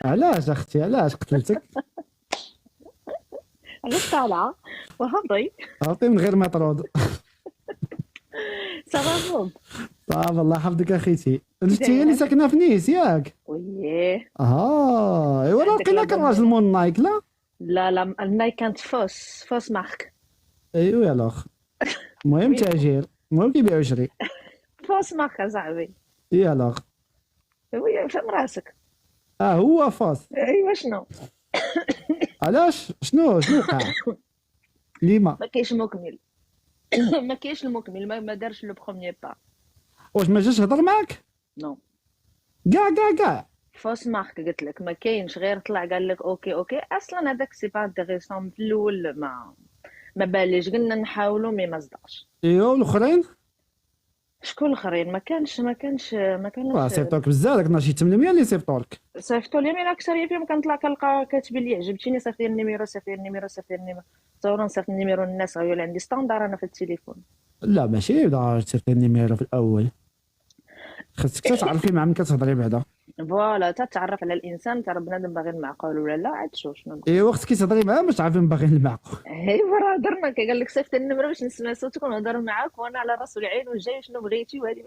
علاش اختي علاش قتلتك؟ علاش طالعة وهبطي. عرفتي من غير ما طرود. سافا بوب. صافي الله يحفظك اخيتي. انت هي اللي داير. ساكنه في نيس ياك؟ وييه. ايوا راه عندك لقيناك الراجل لابومبيرة. مول نايك لا. لا لا، الناي كانت فوس مارك. ايوا يلاخ. المهم وي. تاجير، المهم كيبيعوا شري. فوس مارك اصاحبي. يلاخ. وي فهم راسك. هو فاس. ايوا شنو. علاش شنو وقع؟ ليما. ما كاينش مكمل. ما كاينش المكمل، ما دارش لو بروميير با. واش ما جاش هضر معاك؟ نو. كاع. فوس مارك قلت لك، ما كاينش، غير طلع قال لك اوكي اوكي، اصلا هذاك سي با انتريسون في الاول، ما باليش، قلنا نحاولوا مي ما صدقش. ايوا الاخرين شكون الاخرين؟ ما كانوش. صيفطوك بزاف، داك ناشي 800 اللي صيفطولك. صيفطوا لي، من اكثر فيهم كنطلع كنلقى كاتب لي عجبتيني، صيفط لي النيميرو، صيفط لي النيميرو، صيفط لي النيميرو. تصور نصيفط النيميرو للناس، غيولي عندي ستاندار انا في التليفون. لا ماشي بدها تصيفطي النيميرو في الاول، خاصك تعرفي مع من كتهضري بعدا. فوالا، تتعرف على الانسان، ترى بنادم باغي المعقول ولا لا، عاد شوف شنو نقول. ايوا وقت كتهضري معاه باش تعرفي من باغيين المعقول. هي برا هضرنا، قال لك صيفط النمره باش نسمع صوتك ونهضر معاك، وانا على راس العين والجاي شنو بغيتي وهذه.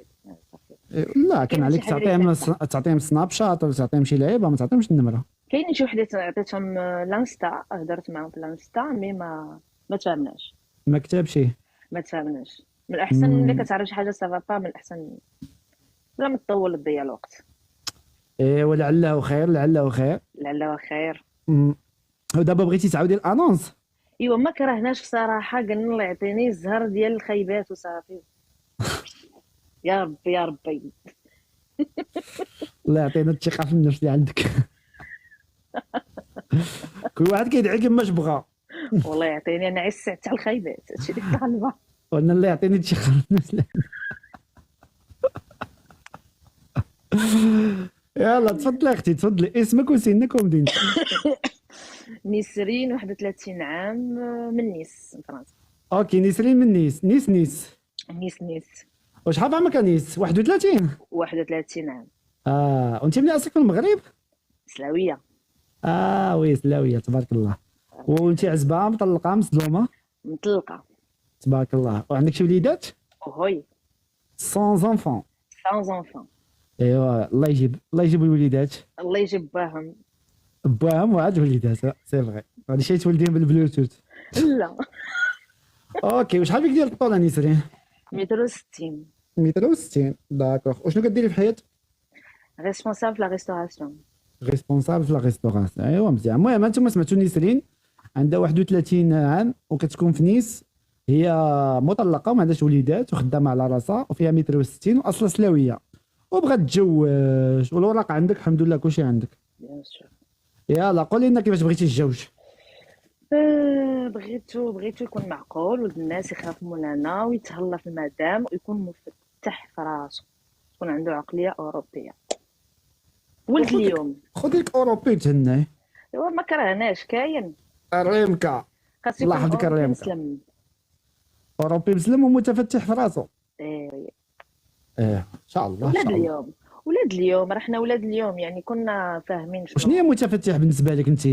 صافي. لا كان كاين شي عليك حاجه اللي تعطيهم سناب شات ولا تعطيهم شي لعيبه، ما تعطيهمش النمره. كاين شي وحدات عطيتهم لانستا، هضرت معاهم في لانستا، مي ما تفاهمناش. ما كتبش. ما تفاهمناش. من الاحسن ملي كتعرف شي حاجه سافا با، من الاحسن بلا ما تطول تضيع الوقت. ايوا لعله خير لعله خير. لعل خير. أمم. ودابا بغيتي تعاودي الانونس؟ ايوا ما كرهناش بصراحه، قلنا الله يعطيني الزهر ديال الخيبات وصافي. يا ربي يا ربي. الله يعطينا الثقه في النفس اللي عندك. كل واحد كيدعي كما بغا. والله يعطيني انا عسى تاع الخيبات، هادشي اللي طالبه. وانا الله يعطيني الثقه في النفس اللي يلا تفضلي اختي تفضلي، اسمك وسنك ومدينتك. نسرين 31 عام، من نيس من فرنسا. اوكي نسرين من نيس. نيس. نيس. وشحال في عمرك انيس؟ 31. 31 عام. وانت من اصلك من المغرب؟ سلاويه. وي سلاويه تبارك الله. وانت عزبه مطلقه مصدومه؟ مطلقه. تبارك الله. وعندك شي وليدات؟ وهوي. سون انفون. سانز انفون. ايوا الله يجيب الوليدات. الله يجيب باهم. باهم وعاد وليدات سي فغي، هادي شي تولديهم بالبلوتوث. لا. اوكي وشحال فيك ديال الطول نسرين؟ 160. 160 داكوغ. وشنو كديري في الحياه؟ ريسبونسابل لا ريستوراسيون. ريسبونسابل في لا ريستوراسيون. ايوا مزيان. المهم انتم سمعتوا نسرين عندها 31 عام وكتكون في نيس. هي مطلقه وما عندهاش وليدات وخدامه على راسها وفيها 160 واصلا سلاويه وبغات تتزوج والوراق عندك الحمد لله كلشي عندك. بيان سور. يلا قولي لنا كيفاش بغيتي تتزوج. بغيتو يكون معقول، ولد الناس يخاف مولانا ويتهلا في المدام، ويكون مفتح في راسو، يكون عنده عقليه اوروبيه. ولد اليوم. خذي لك اوروبي تهناي. ايوا ما كرهناش، كاين. الريمكا. خاص الله يكون يحفظك اوروبي الريمكا. مسلم. اوروبي مسلم ومتفتح في راسه. ايه. ان شاء الله ان ولاد شاء الله. اليوم. ولاد اليوم، راه حنا ولاد اليوم، يعني كنا فاهمين وشنو هي شنو. متفتح بالنسبه لك انت؟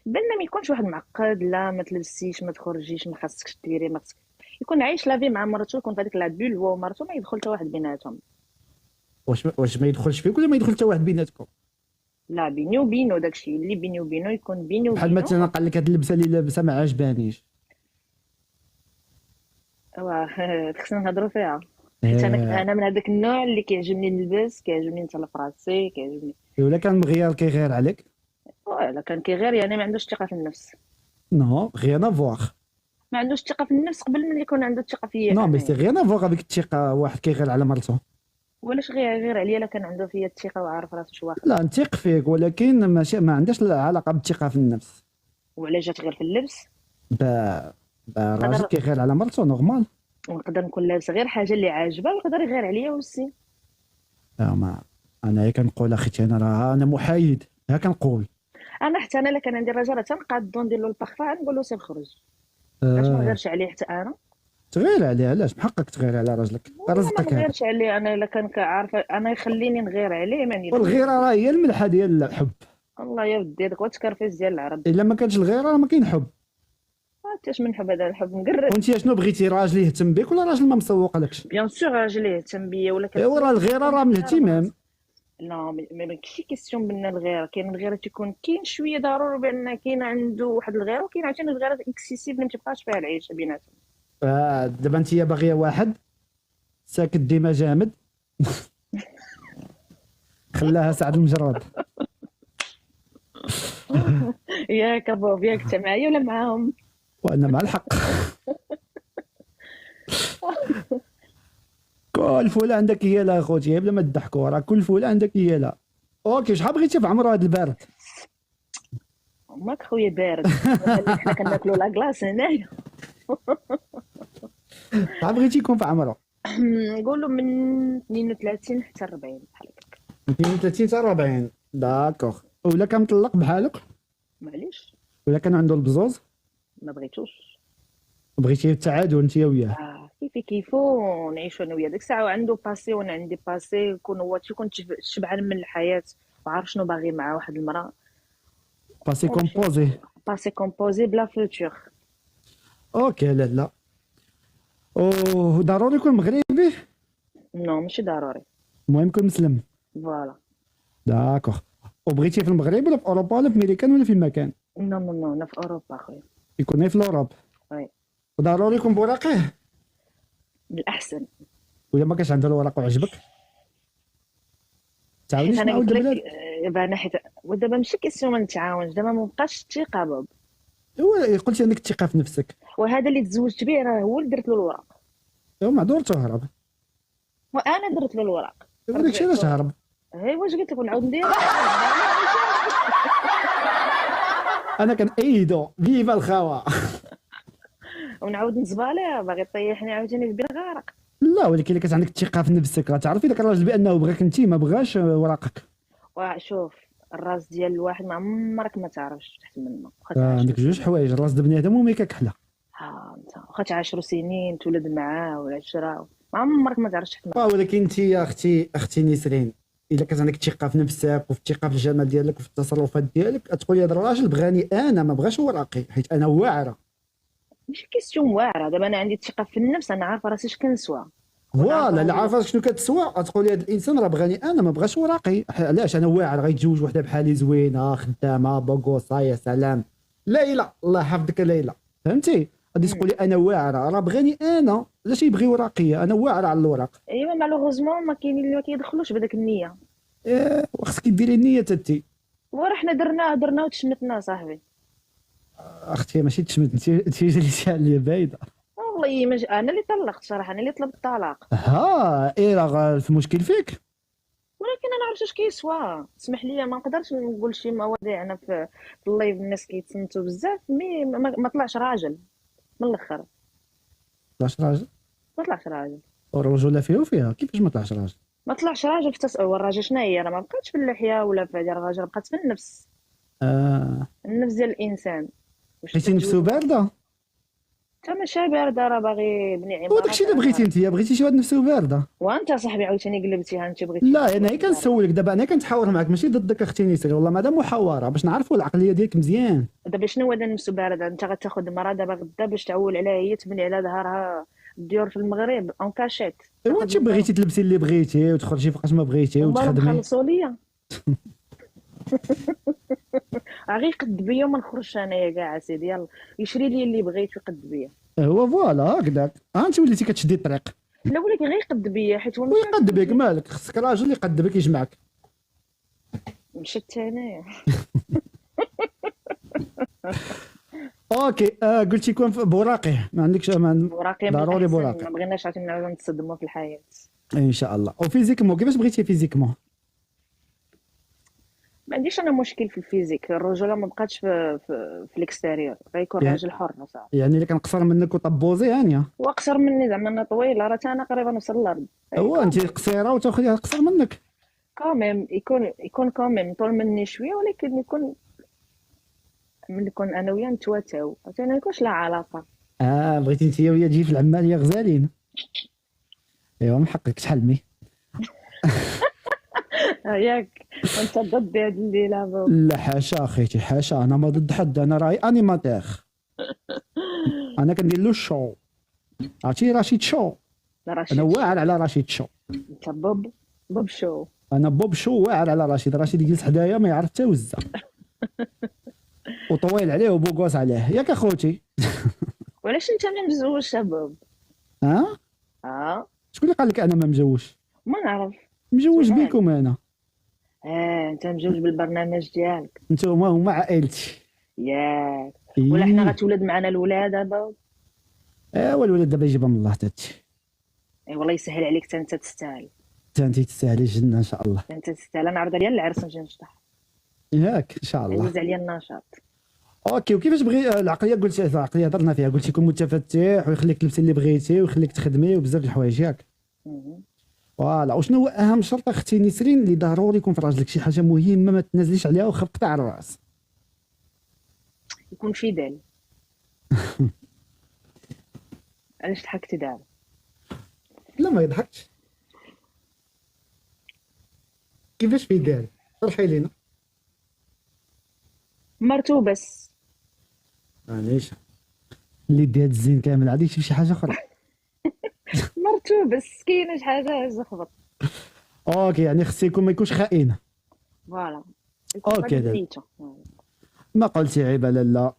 بان ما يكونش واحد معقد، لا ما تلبسيش، ما تخرجيش، ما خاصكش ديري، ما خاصك يكون عايش لافي مع مرته، يكون في هذيك لا بول هو ومرته، ما يدخل حتى واحد بيناتهم. واش ما يدخلش فيك ولا ما يدخل حتى واحد بيناتكم؟ لا بيني وبينه، داكشي اللي بيني وبينه يكون بيني بحال وبينه. مثلا قال لك هاد اللبسه اللي لابسه ما عجبانيش. ايوا خصنا نهضروا فيها. حيت آه. انا من هذاك النوع اللي كيعجبني نلبس، كيعجبني نتهلا في راسي، كيعجبني. ولا كان مغير كيغير عليك؟ ولا كان كيغير يعني ما عندوش ثقه في النفس. نو غيان افواغ. ما عندوش ثقه في النفس قبل من يكون عنده الثقه فيا نو مي انا سي يعني. غيان افواغ افيك الثقه. واحد كيغير على مرته. ولاش غير عليا، لا كان عنده فيا الثقه وعارف راسو شو واخد. لا نثيق فيك ولكن ماشي ما عندهاش علاقه بالثقه في النفس. وعلا جات غير في اللبس. الراجل نقدر كيغير على مرته نورمال. ونقدر نكون لابسه غير حاجه اللي عاجبه، ويقدر يغير عليا وسي. ما انا هي كنقول اختي انا محايد ها كنقول. انا حتى انا، الا كان عندي الرجل تنقادو ندير له البارفان، نقول له سير خرج. علاش ما آه. نغيرش عليه حتى انا؟ تغير عليه علاش؟ بحقك تغير على راجلك والله ما رزقك هذا. نغيرش عليه، انا الا كان عارفه انا يخليني نغير عليه ماني. والغيره راه هي الملحه ديال الحب. الله يا ودي هذاك هو التكرفيس ديال العرب. الا ما كانش الغيره راه ما كاين حب. حتىش من حب، هذا الحب مقرب. وانت شنو بغيتي، راجل يهتم بك ولا راجل ما مسوق لكش؟ بيان سور راجل يهتم بيا، ولا ايوا راه الغيره راه من الاهتمام. لا ما كاينش كيسيون بان الغيره، كاين الغيره تيكون كاين شويه ضروري بان كاين عنده واحد الغيره، وكاين عاوتاني الغيره اكسيسيف اللي ما تبقاش فيها العيشه بيناتهم. دابا انت باغيه واحد ساكت ديما جامد خلاها سعد المجرد. ياك ابوب ياك، انت معايا ولا معاهم؟ وانا مع الحق. كل فوله عندك هي لا اخوتي، بلا ما تضحكوا، راه كل فوله عندك هي لا. اوكي، شحال بغيتي في عمرو هذا البارد؟ ماك خويا بارد. حنا كناكلوا لا كلاص هنايا. شحال بغيتي يكون في عمرو؟ نقولوا من 32 حتى 40 بحال هكاك. 32 حتى 40 داكوغ. ولا كان مطلق بحالك معليش ولا كان عنده البزوز؟ ما بغيتوش. بغيتي التعادل انت وياه؟ كيفو نعيشوا انا وياه ديك الساعه، عنده باسي وانا عندي باسي، يكون هو تيكون شبعان من الحياه وعارف شنو باغي مع واحد المراه. باسي كومبوزي. باسي كومبوزي بلا فوتور. اوكي لا لا. ضروري يكون مغربي؟ نو ماشي ضروري. المهم يكون مسلم. فوالا. داكوغ. وبغيتي في المغرب ولا في اوروبا ولا في امريكان ولا في مكان؟ نو نو نو، انا في اوروبا خويا. يكون في الاوروب. وي. وضروري يكون بوراقيه بالاحسن. ولا ما كانش عنده الوراق وعجبك؟ تعاونيش انا مع ولد قلت البلاد. لك دابا حيت ودابا ماشي كيسيون ما نتعاونش، دابا ما بقاش الثقه باب. هو قلتي عندك الثقه في نفسك. وهذا اللي تزوجت به راه هو اللي درت له الوراق، هو معذور تهرب. وانا درت له الوراق. داكشي علاش هرب. واش قلت لك نعاود ندير؟ انا كنأيدو فيفا الخاوه. ونعاود نزباليه باغي طيحني عاوتاني في بير غارق. لا ولكن الا كانت عندك الثقه في نفسك غتعرفي داك الراجل بانه بغاك انت ما بغاش وراقك. وشوف الراس ديال الواحد ما عمرك ما تعرفش تحت منه. عندك جوج حوايج، الراس د بنادم وميكا كحله. انت واخا تعاشروا سنين تولد معاه والعشره ما عمرك ما تعرفش تحت منه. ولكن انت يا اختي نسرين، الا كانت عندك الثقه في نفسك وفي الثقه في الجمال ديالك وفي التصرفات ديالك، تقولي هذا الراجل بغاني انا ما بغاش وراقي حيت انا واعره. ماشي كيستيون واعره، دابا انا عندي الثقه في النفس، انا عارفه راسي اش كنسوى. فوالا لا عارفه شنو كتسوى، تقولي هذا الانسان راه بغاني انا ما بغاش وراقي. علاش؟ انا واعر غيتزوج وحده بحالي زوينه خدامه بوغوصه يا سلام. ليلى الله يحفظك ليلى، فهمتي؟ غادي تقولي انا واعره راه بغاني انا، علاش يبغي وراقيه؟ انا واعره على الوراق. ايوا مالوغوزمون ما كاينين اللي ما كيدخلوش بهذاك النيه. خصك ديري النيه تتي. وراه حنا درنا وتشمتنا صاحبي. اختي ماشي تشمت، انت جليتي عليا بعيده. والله انا اللي طلقت صراحه، انا اللي طلبت الطلاق. راه في مشكل فيك. ولكن انا عرفت اش كيسوى. اسمح لي ما نقدرش نقول شي مواضيع انا في اللايف، الناس كيتصنتوا بزاف مي ما طلعش راجل من الاخر. طلعش راجل؟ ما طلعش راجل. والرجوله فيه وفيها، كيفاش ما طلعش راجل؟ ما طلعش راجل في تسأل الراجل شنو هي، راه ما بقاتش في اللحيه ولا في هذا الراجل، بقات في النفس. النفس ديال الانسان. حيت نفسو بارده. انت ماشي بارده، راه باغي يبني عماره. هو داكشي اللي بغيتي انت، بغيتي شي واحد نفسو بارده. وانت صاحبي عاوتاني قلبتيها، انت بغيتي. لا انا كنسولك دابا، انا كنتحاور معاك ماشي ضدك اختي نسري، والله ما دام محاوره باش نعرفوا العقليه ديالك مزيان. دابا شنو هو هذا النفس بارد؟ انت غتاخذ مرا دابا غدا باش تعول عليها هي تبني على ظهرها الديور في المغرب اون كاشيت. ايوا انت بغيتي تلبسي اللي بغيتي وتخرجي فوقاش ما بغيتي وتخدمي. خلصوا ليا. غير قد بيا وما نخرجش انايا كاع سيدي، يلا يشري لي اللي بغيت ويقد بيا. هو فوالا هكذاك، انت وليتي كتشدي الطريق. لا ولكن غير قد بيا حيت هو ويقد بك مالك، خصك راجل يقد بك يجمعك. مشيت انايا. اوكي قلتي يكون بوراقي، ما عندكش بوراقي ضروري بوراقي. ما بغيناش عاوتاني نعاودو نتصدموا في الحياه. ان شاء الله. وفيزيكمون كيفاش بغيتي فيزيكمون؟ ما عنديش انا مشكل في الفيزيك، الرجوله ما بقاتش في الاكستيريور، غيكون راجل حر صافي. يعني اللي كان قصر منك وطبوزي هانيه. واقصر مني زعما انا طويله، راه انا قريبه نوصل للارض. هو انت قصيره وتاخذيها قصر منك. كاميم يكون كاميم طول مني شويه، ولكن يكون ملي نكون انا وياه نتواتاو عشان ما يكونش لا علاقه. بغيتي انت وياه تجي في العماليه غزالين. ايوا من حقك تحلمي. ياك وانت ضد هاد الليله بابا. لا حاشا اخيتي حاشا، انا ما ضد حد، انا راهي انيماتير، انا كندير له الشو. عرفتي رشيد شو؟ لا انا رشيد واعر شو. على رشيد شو. انت بوب شو. انا بوب شو واعر على رشيد. رشيد يجلس حدايا ما يعرف حتى وزه، وطويل عليه وبوغوس عليه ياك اخوتي. وعلاش انت ما مزوجش يا بوب؟ ها اه شكون اللي قال لك انا ما مجوش؟ ما نعرف. مجوج سؤال. بيكم انا. انت مجوج بالبرنامج ديالك. نتوما هما عائلتي. ياك. ولا حنا ايه غتولد معنا الولاد دابا. ايوا الولد دابا يجيبها من الله تاتي. اي والله يسهل عليك، حتى انت تستاهل. حتى انت تستاهلي الجنه ان شاء الله. حتى انت تستاهل. انا عارضه ليا العرس نجي نشطح. ياك ان شاء الله. عزيز عليا النشاط. اوكي. وكيفاش بغي العقليه؟ قلتي العقليه هضرنا فيها، قلتي كون متفتح ويخليك تلبسي اللي بغيتي ويخليك تخدمي وبزاف د الحوايج ياك. مهم. فوالا. وشنو هو اهم شرط اختي نسرين اللي ضروري يكون في راجلك؟ شي حاجه مهمه ما تنازليش عليها وخا بقطع الراس. يكون فيدال. علاش ضحكتي دابا؟ لا ما يضحكش. كيفاش في دار؟ شرحي لينا. مرتو بس. معليش اللي ديال الزين كامل عادي يشوف شي حاجه اخرى. مرتو بس كاينه شي حاجه زخبط. اوكي يعني خصو يكون ما يكونش خائن. فوالا. يكون اوكي غادي دابا بنيته. ما قلتي عيب على لا.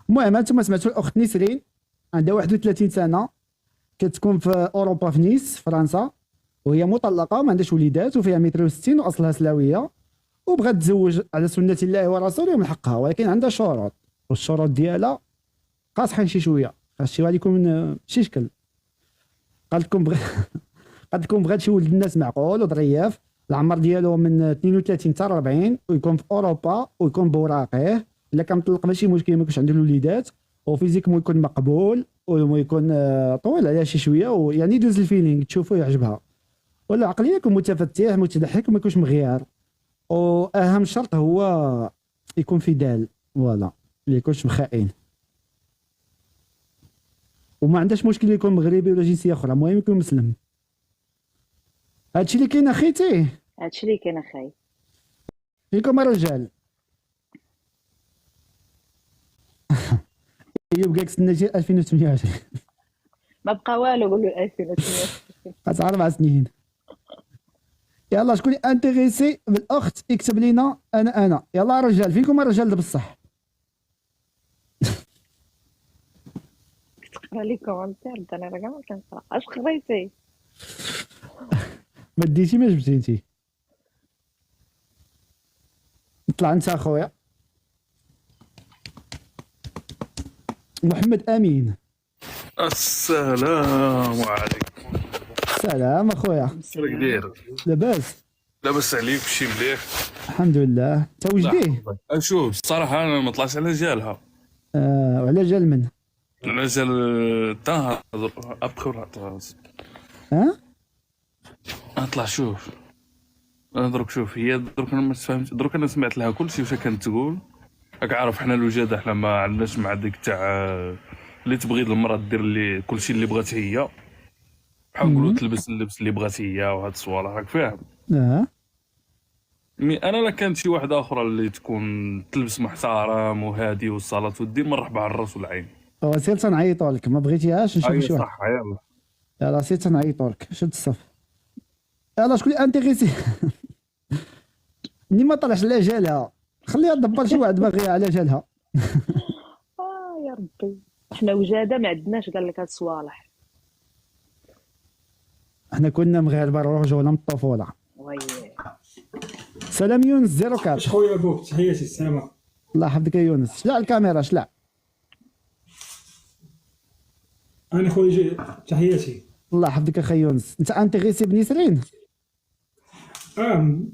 المهم انتم سمعتوا الاخت نسرين عندها 31 سنه، كتكون في اوروبا في نيس فرنسا، وهي مطلقه وما عندهاش وليدات وفيها 160 واصلها سلاويه، وبغات تزوج على سنه الله ورسوله من حقها، ولكن عندها شروط، والشروط ديالها قاصحين شي شويه، خاص عليكم شي شكل. قالت لكم قالت لكم بغات شي ولد الناس معقول وظريف، العمر ديالو من 32 حتى 40، ويكون في اوروبا ويكون بوراقيه، الا كان مطلق ماشي مشكل ما يكونش عنده الوليدات، وفيزيكمون يكون مقبول ويكون طويل عليها شي شويه، ويعني يدوز الفيلينغ تشوفه يعجبها، ولا عقليه يكون متفتح متضحك وما يكونش مغيار، واهم شرط هو يكون فيدال، فوالا ما يكونش مخائن، وما عندهاش مشكل يكون مغربي ولا جنسيه اخرى، المهم يكون مسلم. هادشي اللي كاين اخيتي. هادشي اللي كاين اخاي. فيكم الرجال. ايوب قالك استنى 2028. ما بقى والو، قولوا 2008. قاعد 4 سنين. يلا شكون انتريسي بالاخت يكتب لينا انا. يلا الرجال، فيكم الرجال بصح. تقرا لي كومنتير انا راه ما كنقرا. اش قريتي؟ ما ديتي ما جبتي انت. طلع انت اخويا محمد امين. السلام عليكم. سلام اخويا. شراك داير؟ لاباس؟ لاباس عليك؟ كلشي مليح؟ الحمد لله. انت وجديه؟ شوف الصراحه انا ما طلعتش على جالها. وعلى جال من؟ على جال تا ابخر ها اطلع. شوف انا دروك، شوف هي دروك انا ما تفهمش، دروك انا سمعت لها كلشي واش كانت تقول. راك عارف حنا الوجاده حنا ما عندناش مع ديك تاع اللي تبغي المراه دير اللي كلشي اللي بغات هي، بحال نقولوا تلبس اللبس اللي بغات هي وهاد الصوالح، راك فاهم. مي انا لا كانت شي واحده اخرى اللي تكون تلبس محترم وهادي والصلاه والدين، مرحبا على الراس والعين. سير تنعيطوا لك، ما بغيتيهاش نشوف شي واحد. صح يلا. يلا سير تنعيطوا لك، شد الصف. يلا شكون اللي انتريسي؟ مني ما طلعش على جالها، خليها تدبر شي واحد باغي على جالها. يا ربي احنا وجاده ما عندناش قال لك هاد الصوالح. احنا كنا مغاربه رجوله من الطفوله. وي سلام يونس 04. خويا بوك تحياتي. السلام. الله يحفظك يا يونس. شلع الكاميرا شلع. انا خويا جاي تحياتي. الله يحفظك اخي يونس. انت انتريسي بنسرين؟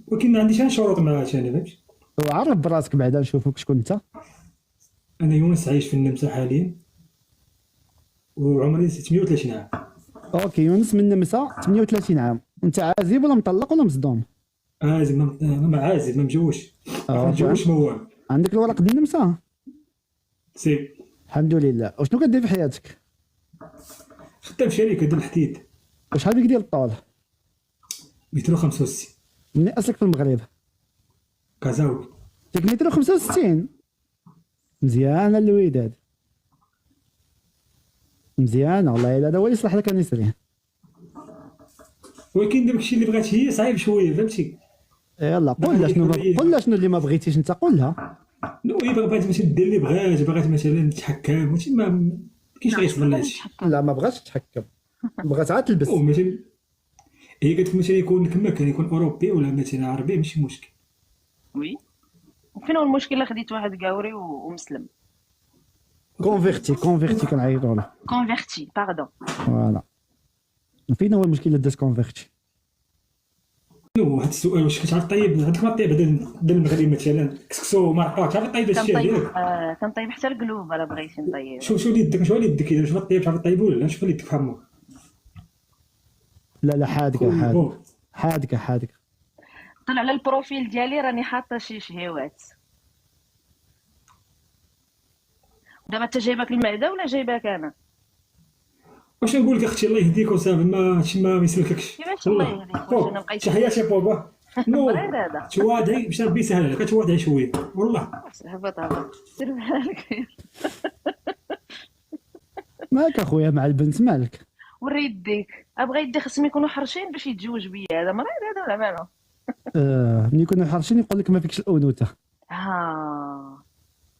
ولكن ما عنديش انا شروط معاها انا، فهمت. وعرف براسك بعدا نشوفوك شكون انت. انا يونس عايش في النمسا حاليا وعمري 36 عام. اوكي يونس من النمسا 38 عام. انت عازب ولا مطلق ولا مصدوم؟ عازب. ما عازب، ما متزوجش. ما متزوجش موال. عندك الورق ديال النمسا؟ سي الحمد لله. وشنو كدير في حياتك؟ خدام في شركه ديال الحديد. وشحال بك ديال الطول؟ 165. منين اصلك في المغرب؟ كازاوي. ديك متر 65. مزيانه الوداد، مزيانه والله. الا هذا هو اللي صلح لك نسرين. ولكن داك الشيء اللي بغات هي صعيب شويه، فهمتي. يلا قول لها شنو قول لها شنو اللي ما بغيتيش انت، قول لها. نو هي بغات مثلا دير اللي بغات مثلا تحكم، وشي ما كاينش غيصبر هادشي. لا ما بغاتش تحكم، بغات عاد تلبس. مثلا هي قالت مثلا يكون كما كان، يكون اوروبي ولا مثلا عربي ماشي مشكل. وي. وفين هو المشكل؟ خديت واحد قاوري ومسلم. كونفيرتي كنعيطوا له. كونفيرتي باردون. فوالا. فين هو المشكل اللي داز كونفيرتي؟ نو واحد السؤال، واش كتعرف طيب؟ عندك ما طيب هذا المغرب مثلا كسكسو ما عرفتش تعرف طيب هادشي ديالك؟ كنطيب حتى القلوب الا بغيتي نطيب. شوف اللي يدك، شوف اللي يدك اذا ما طيب تعرف طيب ولا لا، شوف اللي يدك في عمك. لا حادقه. طلع على البروفيل ديالي راني حاطه شي شهيوات. دابا انت جايبك المعده ولا جايبك انا؟ واش نقول لك اختي الله يهديك وصافي، ما هادشي ما يسلككش. كيفاش الله يهديك؟ واش انا بقيت تحية شي بابا. نو غير هذا توادعي باش ربي يسهل عليك، توادعي شويه والله. هبط سير بحالك. مالك اخويا مع البنت مالك؟ وري يديك، ابغى يدي خصهم يكونوا حرشين باش يتزوج بيا. هذا مريض هذا ولا مالو؟ ملي يكونوا حرشين يقول لك ما فيكش الانوثه.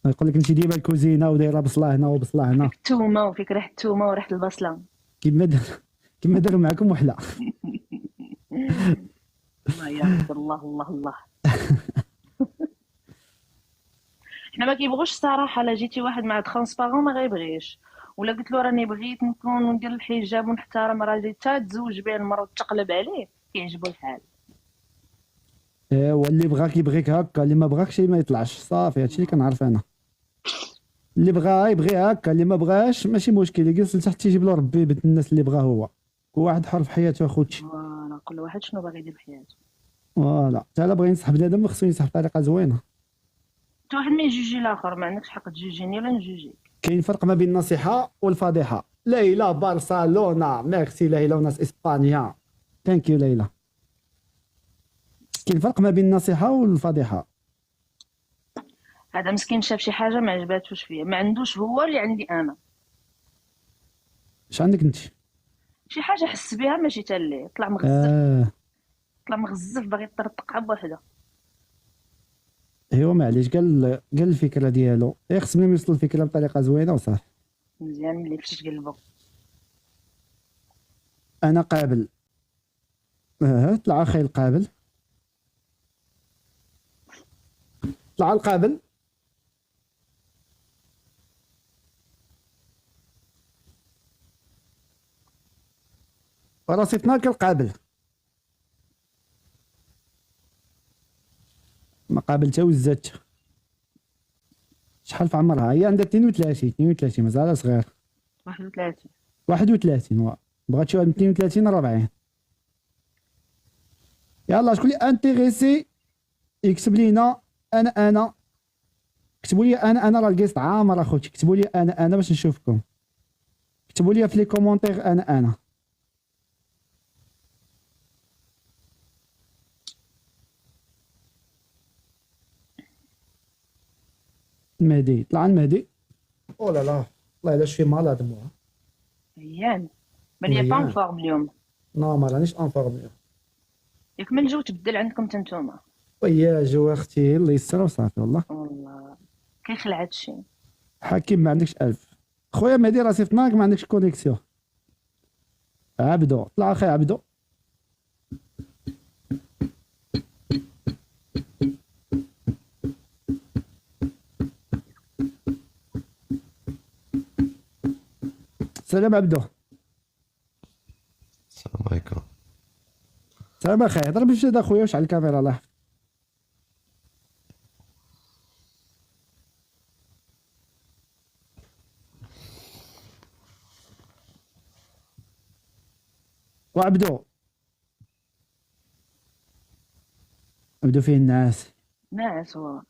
يقول لك انت ديما الكوزينه ودايره بصله هنا وبصله هنا. الثومه وفيك ريحه الثومه وريحه البصله كما داروا معكم وحله. يا الله الله الله. حنا ما كيبغوش الصراحه. لا جيتي واحد مع ترونسبارون ما غيبغيش، ولا قلت له راني بغيت نكون وندير الحجاب ونحترم راجلي حتى تزوج به المرة وتقلب عليه كيعجبو الحال. ايوا اللي بغاك يبغيك هكا، اللي ما بغاكش ما يطلعش، صافي هادشي اللي كنعرف انا. اللي بغا يبغي هكا، اللي ما بغاش ماشي مشكل، يجلس لتحت يجيب له ربي بنت الناس اللي بغا هو. كل واحد حر في حياته اخوتي. فوالا كل واحد شنو باغي يدير في حياته. فوالا حتى الا بغى ينصح بنادم خصو ينصح بطريقه زوينه. حتى واحد ما يجوجي الاخر، ما عندكش حق تجوجيني ولا نجوجيك. كاين فرق ما بين النصيحه والفضيحه. ليلى برشلونه، ميرسي ليلى وناس اسبانيا، ثانك يو ليلى. كاين فرق ما بين النصيحه والفضيحه. هذا مسكين شاف شي حاجه ما عجباتوش فيا، ما عندوش هو اللي عندي انا. اش عندك انت؟ شي حاجه حس بها ماشي حتى ليه، طلع مغزف. طلع مغزف باغي يطرطقها بوحده. ايوا معليش، قال الفكره ديالو، خص منهم يوصل الفكره بطريقه زوينه وصافي. مزيان ملي فاش تقلبو. انا قابل. طلع اخي القابل، طلع القابل. راسي فناك القابل، ما قابلت وزات. شحال في عمرها؟ هي عندها 32 مازال صغير. 31 بغات شي واحد 32 40. يلا شكون اللي انتريسي يكتب لينا. انا كتبوا لي انا راه الكيست عامر اخوتي، كتبوا لي انا باش نشوفكم. كتبوا لي في لي كومونتير انا. المهدي طلع المهدي. او لا لا والله الا شي مالاد مو عيان بلي با ان فورم اليوم. نو ما رانيش ان فورم. ياك من الجو تبدل عندكم حتى نتوما. ويا جو اختي الله يسر وصافي. والله كيخلع هادشي. حكيم ما عندكش 1000 خويا مهدي، راسي فناك ما عندكش كونيكسيون. عبدو طلع اخي عبدو. سلام عبدو. السلام عليكم. سلام اخي، هضر بجد اخويا واش على الكاميرا الله يحفظك. وعبدو عبدو فيه الناس هو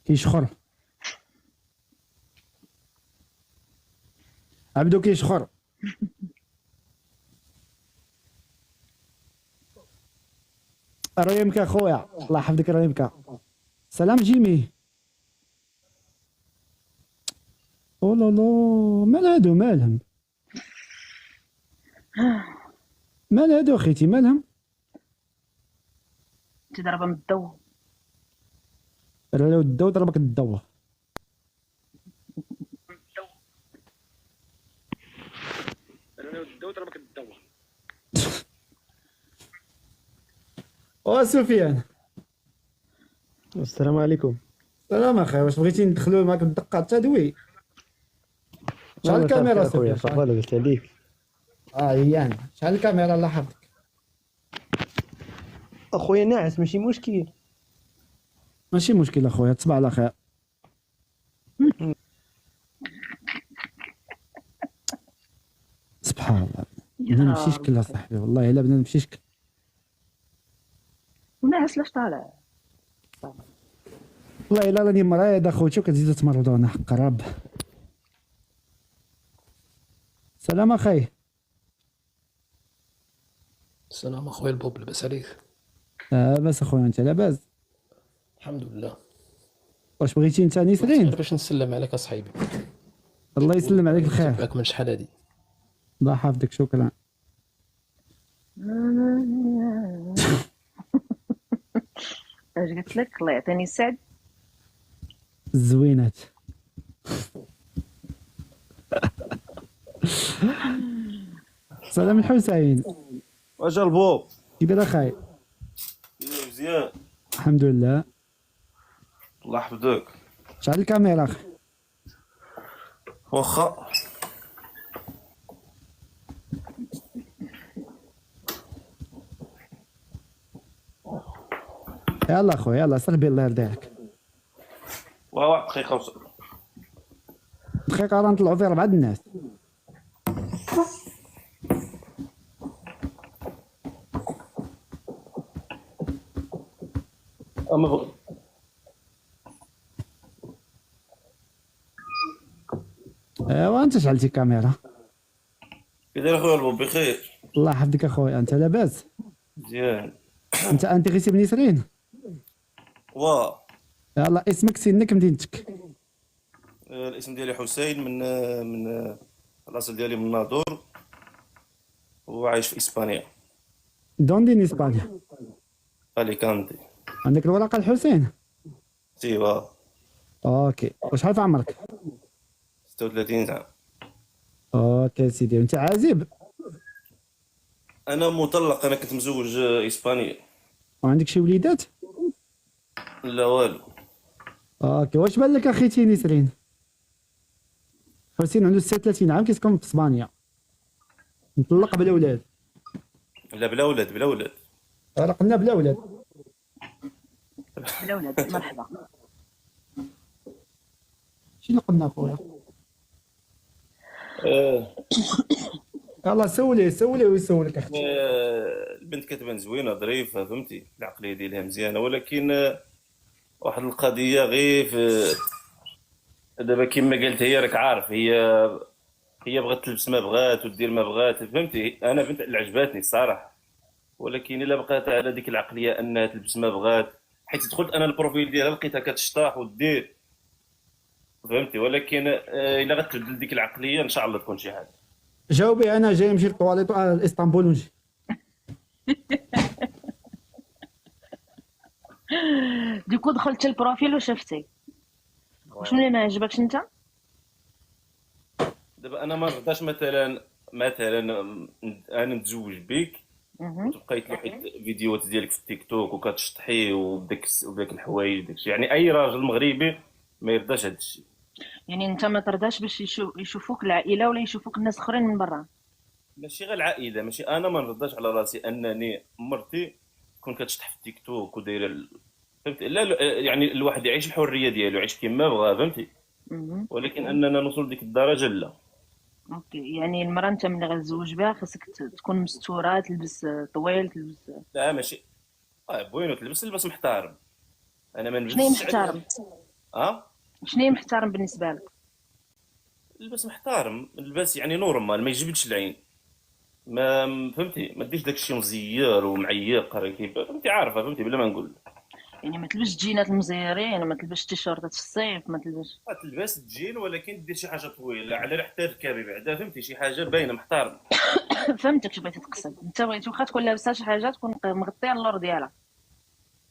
كيشخر. عبدو كيشخر. ريمك اخويا، الله يحفظك ريمك. سلام جيمي. او لا لا، مال هادو مالهم؟ مال هادو اخيتي مالهم؟ تضربها من الضو. لو الدو ضربك الضو. او سفيان. السلام عليكم. سلام اخي، واش بغيتي ندخلو معاك الدقه التدوي؟ شحال الكاميرا خويا؟ سفيان؟ صافا لاباس عليك؟ هي انا. شحال الكاميرا الله يحفظك؟ اخويا ناعس ماشي مشكل. ماشي مشكل اخويا، تصبح على خير. سبحان الله، بنادم ماشي شكل اصاحبي، والله الا بنادم ماشي شكل. وناعس لاش طالع؟ والله الا راني مريض اخوتي وكتزيدوا تمرضونا حق رب. سلام اخي. السلام اخويا البوب، لاباس عليك؟ لاباس اخويا، انت لاباس؟ الحمد لله. واش بغيتي انت نسرين؟ باش نسلم عليك اصاحبي. الله يسلم عليك الخير. باك من شحال هادي. الله يحفظك، شكرا. اش قلت لك؟ الله يعطيني السعد. الزوينات. سلام الحسين. واش البوب؟ كي داير اخاي؟ مزيان الحمد لله. الله يحفظك. شعل الكاميرا اخي. واخا يلا اخويا يلا صلبي الله يرضي عليك. واحد دقيقة وصل. دقيقة راه نطلعو في 4 الناس. اما بغ... ايوا انت شعلتي الكاميرا. كي داير اخويا البوب؟ بخير الله يحفظك اخويا، انت لاباس؟ مزيان. انت انتريسي بنسرين؟ وا يلا اسمك سنك مدينتك. الاسم ديالي حسين، من الاصل ديالي من ناظور وعايش في اسبانيا. دوندين اسبانيا. اليكانتي. عندك الورقة الحسين؟ سيوا اوكي، وشحال في عمرك؟ 36 عام. اوكي سيدي، وانت عازب؟ انا مطلق، انا كنت مزوج اسبانيا. وعندك شي وليدات؟ لا والو. اوكي، واش بان لك اخيتي نسرين؟ حسين عنده 36 عام كيسكن في اسبانيا، مطلق بلا ولاد. لا بلا ولاد، بلا ولاد. قلنا بلا ولاد. بلا ولاد مرحبا. شنو قلنا خويا؟ يلا سولي ويسولك اختي. البنت كتبان زوينه ظريفه، فهمتي، العقليه ديالها مزيانه، ولكن واحد القضيه غير دابا كما قالت هي، راك عارف، هي بغات تلبس ما بغات ودير ما بغات، فهمتي. انا بنت اللي عجباتني الصراحه، ولكن الا بقات على ديك العقليه انها تلبس ما بغات، حيت دخلت انا البروفيل ديالها لقيتها كتشطاح ودير، فهمتي. ولكن الا غتبدل ديك العقليه ان شاء الله تكون شي حاجه. جاوبي، انا جاي نمشي للطواليط اسطنبول ونجي. ديكو دخلت البروفيل وشفتي وشنو اللي ما عجبكش انت؟ دابا انا ما نرضاش مثلا انا نتزوج بك وتبقاي تلوحي فيديوهات ديالك في التيك توك وكتشطحي وداك الحوايج داكشي، يعني اي راجل مغربي ما يرضاش هذا الشيء. يعني انت ما ترضاش باش يشوفوك العائله ولا يشوفوك الناس اخرين من برا؟ ماشي غير العائله، ماشي انا ما نرضاش على راسي انني مرتي تكون كتشطح في التيك توك ودايره فهمتي. لا يعني الواحد يعيش الحريه ديالو، يعيش كما بغا، فهمتي. ولكن اننا نوصل ديك الدرجه لا. اوكي، يعني المراه انت ملي غتزوج بها خاصك تكون مستوره، تلبس طويل، تلبس. لا ماشي بوينو تلبس محترم. انا ما نلبسش. شنو محترم؟ شنو محترم بالنسبه لك؟ لبس محترم، لباس يعني نورمال، ما يجبدش العين. ما فهمتي، ما ديش داك الشيء مزير ومعيق راه فهمتي، عارفه فهمتي بلا ما نقول. يعني ما تلبسش جينات المزيرين، ما تلبسش تيشيرتات في الصيف، ما تلبسش. تلبس تجين ولكن دير شي حاجه طويله على حتى ركابي بعدا فهمتي، شي حاجه باينه محترمه. فهمتك شنو بغيتي تقصد، انت بغيتي واخا تكون لابسه شي حاجه تكون مغطيه اللور ديالها.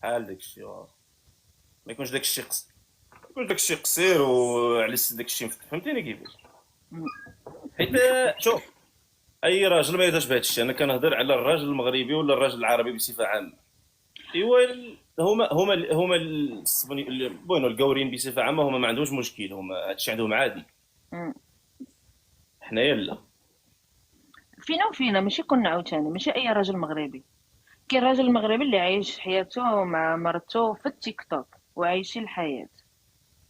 بحال داك الشيء ما يكونش داك الشيء قصير، يكون داك الشيء قصير وعلى داك الشيء مفتوح، فهمتيني كيفاش. حيت شوف اي راجل ما يهضرش بهذا الشيء، انا كنهضر على الراجل المغربي ولا الراجل العربي بصفه عامه. ايوا هما بونو القاورين بصفه عامه هما ما عندهمش مشكل، هما هادشي عندهم عادي. مم. حنايا لا. فينا وفينا، ماشي كنا عاوتاني ماشي اي راجل مغربي. كاين راجل مغربي اللي عايش حياته مع مرته في التيك توك وعايشين الحياه.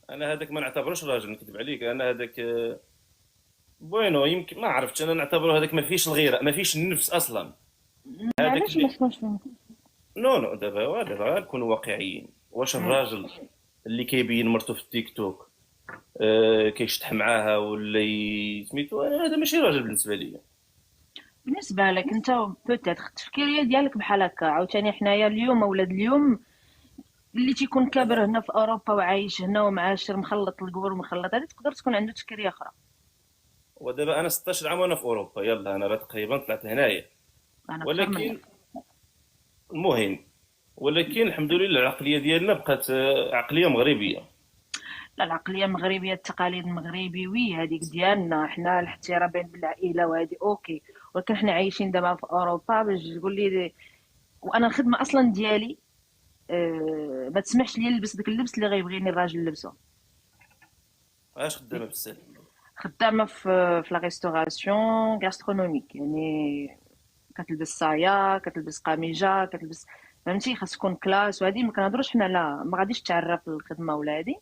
انا هذاك ما نعتبروش راجل، نكذب عليك، انا هذاك بوينو يمكن ما عرفتش، انا نعتبره هذاك ما فيش الغيره، ما فيش النفس اصلا. علاش ما تكونش فينا؟ نو دابا نكونوا واقعيين. واش الراجل اللي كيبين مرته في التيك توك كيشطح معاها ولا سميتو، هذا ماشي راجل بالنسبه لي. بالنسبه لك انت بوتيت التفكيريه ديالك بحال هكا. عاوتاني حنايا اليوم اولاد اليوم اللي تيكون كابر هنا في اوروبا وعايش هنا ومعاشر مخلط القبور مخلط هذه، تقدر تكون عنده تفكيريه اخرى. ودابا انا 16 عام وانا في اوروبا، يلا انا راه تقريبا طلعت هنايا، انا أكثر ولكن منك. المهم ولكن الحمد لله العقليه ديالنا بقات عقليه مغربيه. لا، العقليه المغربيه التقاليد المغربي وي هذيك ديالنا حنا، الاحترام بين العائله وهذه اوكي. ولكن حنا عايشين دابا في اوروبا باش تقول لي. وانا الخدمه اصلا ديالي ما تسمحش لي نلبس داك اللبس اللي غيبغيني الراجل لبسه. علاش خدامه بزاف؟ خدامه في لا ريستوراسيون غاسترونوميك، يعني كتلبس صايا، كتلبس قميجه، كتلبس فهمتي، خاص تكون كلاس. وهذه ما كنهضروش حنا، لا ما غاديش تعرف الخدمه ولا هذه.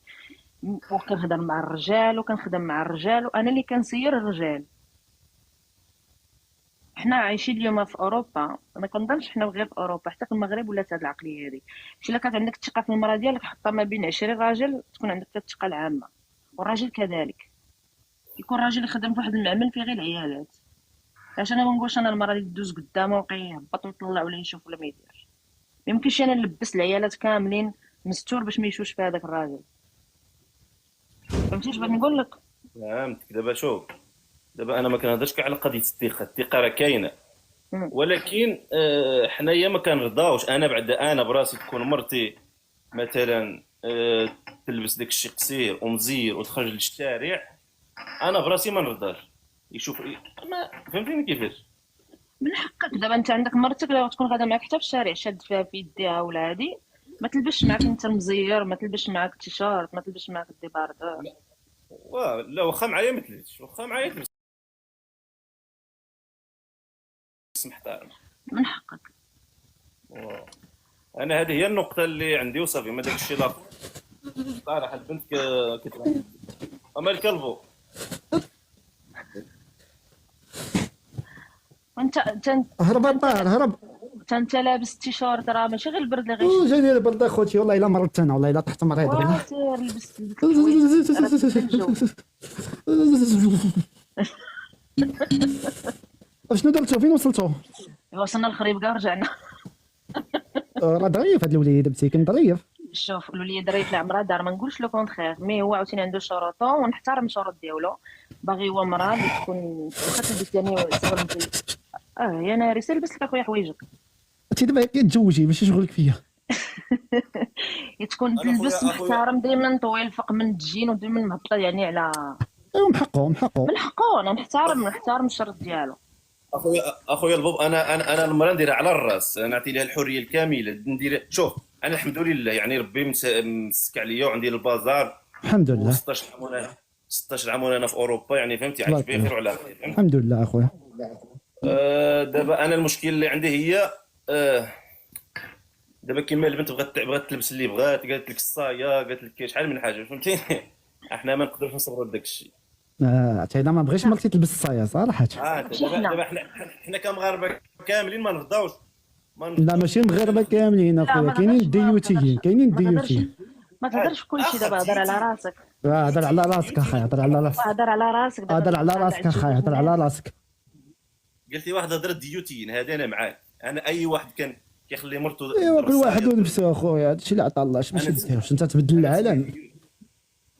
وكنهضر مع الرجال وكنخدم مع الرجال وانا اللي كنسير الرجال. حنا عايشين اليوم في اوروبا، ما كنظنش حنا غير في اوروبا، حتى في المغرب ولات هذه العقليه هذه. الا كانت عندك الثقه في المراه ديالك حطها ما بين 20 راجل تكون عندك الثقه العامه. والراجل كذلك، يكون راجل يخدم في واحد المعمل فيه غير العيالات. علاش انا ما نقولش انا المراه اللي دوز قدامه وكيهبط ويطلع ولا يشوف ولا ما يديرش. ما يمكنش انا نلبس العيالات كاملين مستور باش ما يشوفش في هذاك الراجل. فهمتي اش بغيت نقول لك؟ فهمتك. دابا شوف، دابا انا ما كنهضرش كاع على قضيه الثقه راه كاينه، ولكن حنايا ما كنرضاوش. انا بعدا انا براسي تكون مرتي مثلا تلبس داك الشيء قصير ومزير وتخرج للشارع، انا براسي ما نرضاش يشوف ما فهمتيني كيفاش. من حقك. دابا انت عندك مرتك لو تكون غادا معاك حتى في الشارع شاد فيها في يديها ولا هادي، ما تلبسش معاك انت مزير، ما تلبسش معاك تيشيرت، ما تلبسش معاك الديباردور. لا واخا معايا ما تلبسش، واخا معايا تلبس محترم. من حقك. انا هذه هي النقطه اللي عندي وصافي، ما داك الشيء الاخر صراحه. البنت كتبان اما الكلبو. وانت هرب الطار هرب. انت لابس تيشيرت راه ماشي غير البرد اللي غيشد. جاني البرد اخوتي، والله الا مرضت انا، والله الا طحت مريض. واسير لبس الحوايج راه تثلجوا. شنو درتو؟ فين وصلتو؟ وصلنا الخريب كاع ورجعنا. راه ظريف هذا الوليد مسكين ظريف. شوف الوليد ظريف لعمرها دار، ما نقولش لو كونتخير، مي هو عاوتاني عنده شروطو ونحترم الشروط ديالو. باغي هو مراه اللي تكون واخا تلبس يعني صغر مزيت. يا ناري سير لبس لك اخويا حوايجك. انت دابا كتزوجي ماشي شغلك فيا. تكون تلبس محترم دائما، طويل فوق من الجين ودائما مهبطه يعني على. ايوا محقو من حقو انا نحترم الشرط ديالو. اخويا البوب، انا المراه نديرها على الراس، نعطي لها الحريه الكامله ندير. شوف انا الحمد لله يعني ربي مسك عليا وعندي البازار الحمد لله. 16 عام وانا في اوروبا، يعني فهمتي عايش بخير وعلى خير. الحمد لله اخويا. دابا انا المشكل اللي عندي هي دابا كيما البنت بغات تلبس اللي بغات، قالت لك الصايه، قالت لك شحال من حاجه فهمتيني. احنا ما نقدرش نصبروا لذاك الشيء. انا ما بغيتش مرتي تلبس الصايه صراحه. دابا حنا كمغاربه كاملين ما نرضاوش. لا ماشي مغاربه كاملين اخويا، كاينين ديوتيين. ما تهضرش في كل شيء دابا، هضر على راسك. هضر على راسك اخايا، هضر على راسك. هضر على راسك هضر على راسك اخايا، هضر على راسك. قالت لي واحد هضره ديوتين، هذا انا معاك. انا اي واحد كان كيخلي مرته ايوا كل تضرب واحد الصغير. ونفسه اخويا، هادشي اللي عطا الله، اش باش أنا دير؟ انت تبدل العالم؟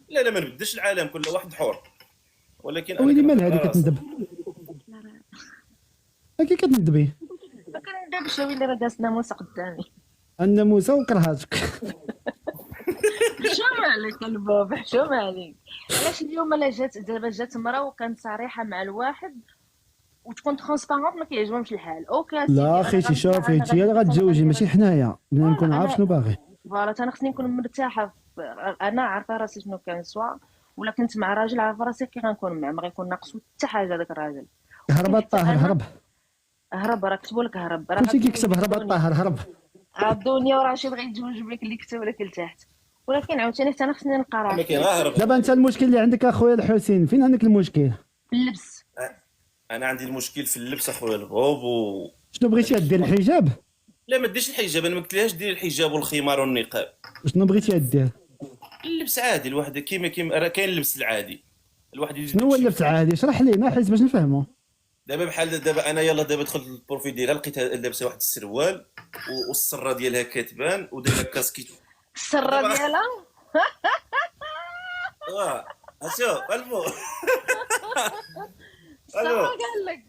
لا ما نبدلش العالم، كل واحد حر، ولكن انا ويلي مال كنبقى هادي راسي. كتندب؟ كي كتندبي؟ ما كندابش ويلي راه دازت ناموسه قدامي. الناموسه وكرهاتك. حشومه عليك الباب، حشومه عليك. علاش اليوم لا جات دابا جات مرا وكانت صريحه مع الواحد وتكون ترونسبارونت ما كيعجبهمش الحال، اوكي لا أنا اخي غنمشي، شوفي، أنا انت هي اللي غندير، أنا غتزوجي غندير، ماشي حنايا، بلا نكون عارف شنو باغي. فوالا انا خصني نكون مرتاحه انا عارفه راسي شنو كان سوا، ولا كنت مع راجل عارفه راسي كي غنكون معاه، ما غيكون ناقصو حتى حاجه داك الراجل. هرب الطاهر، هرب. هرب، راه كتبوا لك هرب، راه كلشي كيكتب هرب الطاهر، هرب. الدنيا ورشيد غيتزوج بك اللي كتب لك لتحت، ولكن عاوتاني حتى انا خصني نلقى ما راسي كاين غير هرب. دابا انت المشكل اللي عندك اخويا الحسين، فين عندك المشكل؟ في اللبس. انا عندي المشكل في اللبس اخويا البوب شنو بغيتي دير الحجاب؟ لا ما ديرش الحجاب، انا ما قلتلهاش دير الحجاب والخمار والنقاب. شنو بغيتي دير؟ اللبس عادي، الواحد كيما راه كاين اللبس العادي، الواحد يجي شنو هو اللبس العادي؟ اشرح لينا حيت باش نفهموا. دابا بحال دابا انا يلا دابا دخلت للبروفيل ديالها لقيتها لابسه واحد السروال والسره ديالها كتبان ودايره كاسكيت. السره ديالها شوف الفو السره قال لك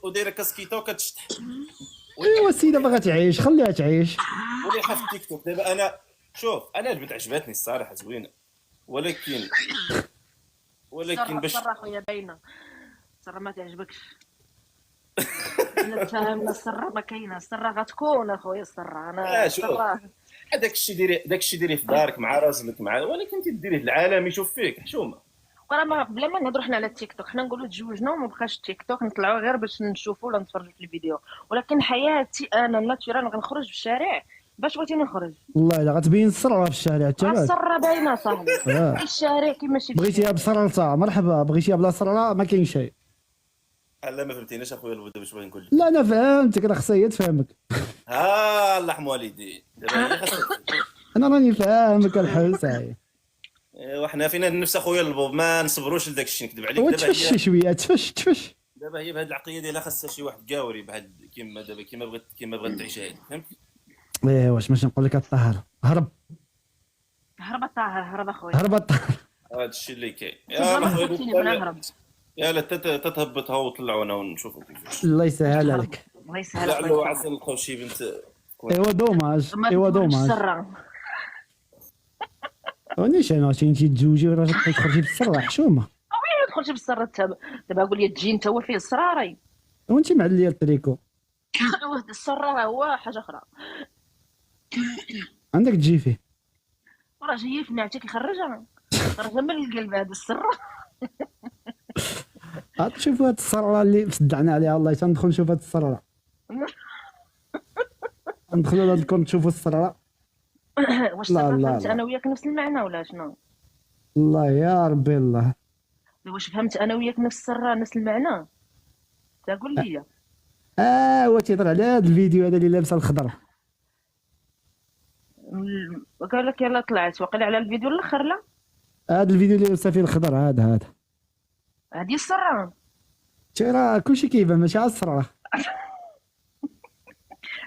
ودايره كاسكيطه وكتشطح ايوا السيده باغا تعيش، خليها تعيش. وليحه في التيك توك. دابا انا شوف، انا البنت عجبتني الصراحه زوينه، ولكن باش السره خويا باينه، السره ما تعجبكش. انا تفاهمنا، السره ما كاينه، السره غتكون اخويا، السره انا شوف السره داك الشيء ديريه في دارك مع راجلك ولكن انت ديريه للعالم يشوف فيك حشومه. وراه بلا ما نهضروا حنا على التيك توك، حنا نقولوا تزوجنا وما بقاش التيك توك، نطلعوا غير باش نشوفوا ولا نتفرجوا في الفيديو، ولكن حياتي انا ناتشورال غنخرج في الشارع باش بغيتي نخرج. والله الا غتبين السرعه في الشارع حتى بعد. السره باينه صاحبي في الشارع كيما شي بغيتيها بسرعه مرحبا، بغيتيها بلا سرعه ما كاين شيء. لا ما فهمتيناش اخويا الوداد، واش باغي نقول لك؟ لا انا فهمتك، راه خصها هي تفهمك. الله يرحم والديك، دابا هي خاصها. انا راني فاهمك الحسين. ايوا حنا فينا النفس اخويا البوب، ما نصبروش لذاك الشيء، نكذب عليك. دابا وتفش هي شويه، تفش. دابا هي بهذه العقليه ديالها خاصها شي واحد قاوري بهاد كيما دابا كيما بغات تعيش هادي، فهمتي؟ ايوا واش باش نقول لك الطاهر، هرب الطاهر، هرب اخويا، هرب الطاهر. هذا الشيء اللي كاين. يلا خصني بنهرب. يلا تتهبطها وطلعونا ونشوفوا كيفاش. الله يسهل عليك. الله يسهل لعلو عليك. عسى نلقاو شي بنت. ايوا دوماج، ايوا دوماج. السره ونيش انا انت تزوجي وراجل تخرجي بالسرعه حشومه. ما تدخلش بالسره دابا قول لي تجي انت هو فيه السراري وانت معليه الطريكو. السره هو حاجه اخرى، عندك تجي فيه. راه جاي في معتك يخرجها من القلب هذا السره. عاد شوفوا هاد السرعه اللي صدعنا عليها، والله تندخل نشوف هاد السرعه. ندخلوا لهاد الكونت نشوفوا السرعه. واش لا، لا، فهمت لا. انا وياك نفس المعنى ولا شنو؟ الله يا ربي الله. واش فهمت انا وياك نفس السره نفس المعنى؟ تقول لي هو تيهضر على هاد الفيديو هذا اللي لابسه الخضر. قال لك يلا طلعت وقيل على الفيديو الاخر. لا هاد الفيديو اللي لابسه فيه الخضر، هذا هذه السره، راه كلشي كيبان ماشي على السرعه.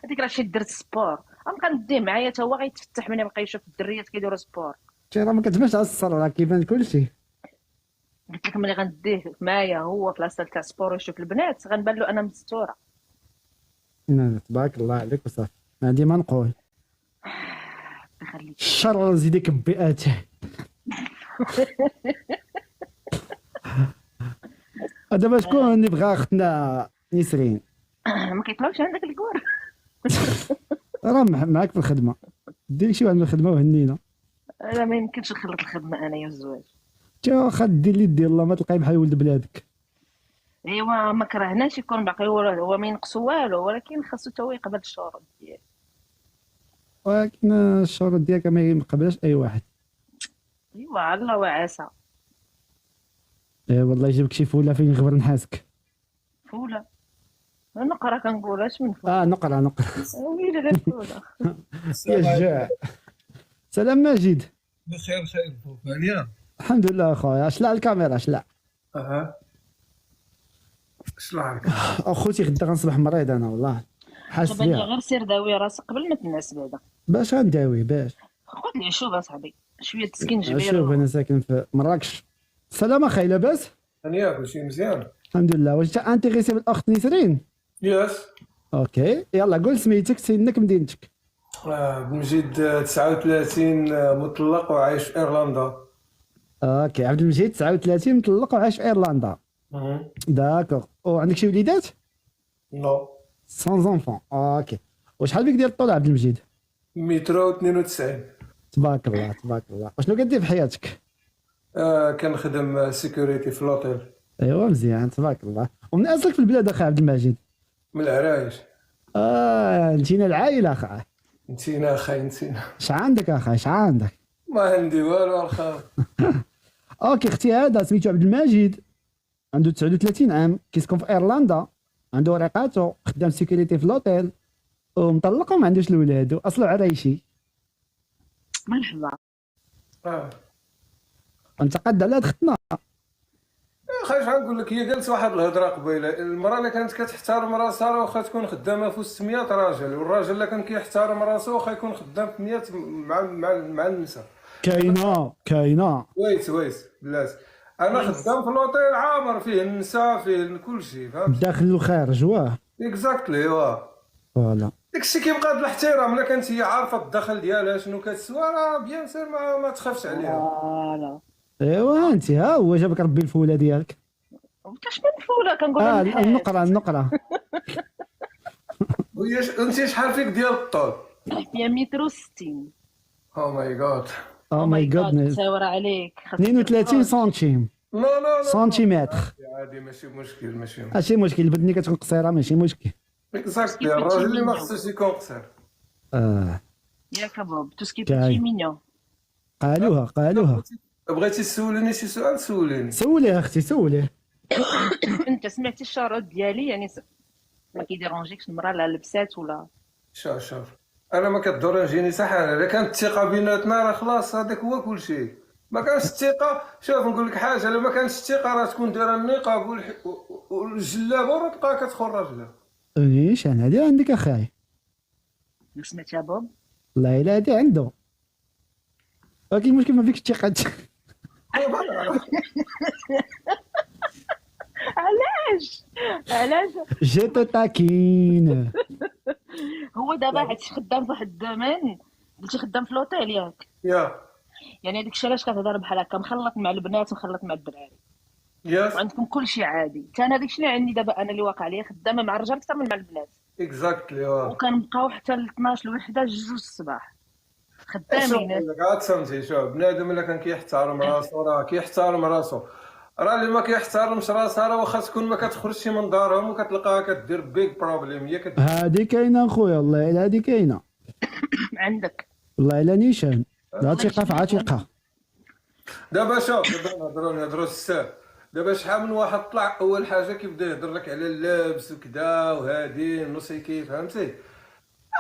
هذيك راه شي درت سبور، غنديه معايا حتى هو غيتفتح مني بقى يشوف الدريات كيديروا سبور. راه ما كتبانش على السرعه، كيبان كلشي. قلت لك ملي غنديه معايا هو في لاصال تاع سبور ويشوف البنات غنبان له انا مستوره. تبارك الله عليك وصافي، ما عندي ما نقول. خليك الشر زيدك ببيئاته. دابا شكون اللي بغا اختنا نسرين؟ ما كيطلعوش عندك الكور. راه معاك في الخدمه، دير شي واحد من الخدمه وهنينا. لا ما يمكنش نخلط الخدمه انا يا الزواج. تا واخا دير اللي دير، الله ما تلقاي بحال ولد بلادك. ايوا ما كرهناش يكون باقي هو ما ينقص والو، ولكن خاصو حتى هو يقبل الشروط ديالو. ولكن الشروط ديالك ما يقبلهاش اي واحد. ايوا على الله وعسى. والله يجيبك شي فوله فين يغبر نحاسك. فوله نقرا كنقول اش من فوله. نقرا ويلي غير فوله. يا الجاع. سلام ماجد. بخير خير فوق عليا. الحمد لله اخويا. شلع الكاميرا شلع. اها شلون عليك؟ اخوتي غدا غنصبح مريض انا والله حاس تبان لي بيها. غير سير داوي راسك قبل ما تنعس بعدا. باش غنداوي باش. خذ لي شوف اصاحبي شويه تسكين شوف جبير. انا ساكن في مراكش. السلام اخي لاباس؟ هنيا كلشي مزيان. الحمد لله. واش انت انتيغيسي بالاخت نسرين؟ ياس. اوكي يلا قول سميتك سنك مدينتك. بنجيد 39 مطلق وعايش في ايرلندا. اوكي عبد المجيد 39 مطلق وعايش في ايرلندا. داكوغ. وعندك شي وليدات؟ نو. سون زونفون. اوكي. وشحال بك ديال الطول عبد المجيد؟ متر و92. تبارك الله تبارك الله. وشنو كدير في حياتك؟ كنخدم سيكوريتي في لوطيل. ايوا مزيان تبارك الله. ومن اصلك في البلاد اخي عبد المجيد؟ من العرايش. نتينا العائله اخا. نسينا اخي نسينا. اش عندك اخا اش عندك؟ ما عندي والو الخير. اوكي اختي هذا سميتو عبد المجيد عنده 39 عام كيسكن في ايرلندا عنده وريقاتو خدام سيكوريتي في لوطيل ومطلق وما عندوش الولاد واصله عرايشي. مرحبا. انت قد على هاد ختنا. اخي اش غنقول لك هي قالت واحد الهضره قبيله المراه اللي كانت كتحترم راسها راه واخا تكون خدامه في وسط 100 راجل والراجل اللي كان كيحترم راسو واخا يكون خدام في 100 مع النساء. كاينه ويت بلاتي انا خدام في لوطيل عامر فيه النساء فيه كل شيء فهمت. داخل وخارج واه. اكزاكتلي واه. فوالا داكشي كيبقى هاد الاحترام الا كانت هي عارفه الدخل ديالها شنو كتسوى راه بيان سير ما تخافش عليها. فوالا. ايوا انت ها هو جابك ربي الفوله ديالك. كاش من فوله كنقول لها النقره. انت شحال فيك ديال الطول؟ هي متر و60. او ماي جاد. او ماي جاد. تصور عليك 32 سنتيم. لا سنتيمتر. عادي ماشي مشكل ماشي مشكل البنت ملي كتكون قصيره ماشي مشكل. اكزاكتلي الراجل اللي ما خصوش يكون قصير. ياك بوب تو سكي كاين. بيتي مينيون. قالوها. بغيتي تسوليني شي سؤال سوليني. سوليه اختي سوليه. انت سمعتي الشروط ديالي يعني ما كيديرونجيكش المراه لا لبسات ولا. شوف انا ما كدورنجيني حتى حاجه الا كانت الثقه بيناتنا راه خلاص هذاك هو كل شيء. ما كانش الثقه شوف نقول لك حاجه الا ما كانش الثقه راه تكون دايره النقاب والجلابه وراه تبقى كتدخل راجلها. ايش انا هادي عندك اخاي. سمعتي يا بوب. والله الا هادي عنده ولكن المشكل ما فيكش الثقه. علاش جيتو تاكين. هو دابا عرفتي خدام في واحد الدومين قلتي خدام في لوطيل ياك يا يعني هذاك الشيء علاش كتهضر بحال هكا مخلط مع البنات ومخلط مع الدراري يس وعندكم كل شيء عادي. كان هذاك الشيء اللي عندي دابا انا اللي واقع ليا خدامه مع الرجال اكثر من مع البنات اكزاكتلي وكنبقاو حتى ل 12 الوحده جوج الصباح خدامين. عاد فهمتي شوف بنادم الا كان كيحترم راسو راه كيحترم راسو راه اللي ما كيحترمش راسها راه واخا تكون ما كتخرجش من دارهم وكتلقاها كدير بيج بروبليم هي هادي كاينه خويا والله الا هادي كاينه عندك والله الا نيشان لا ثقه في عتيقه. دابا شوف دابا نهضروا الساهل دابا شحال من واحد طلع اول حاجه كيبدا يهضر لك على اللبس وكذا وهادي نصي كيف فهمتي.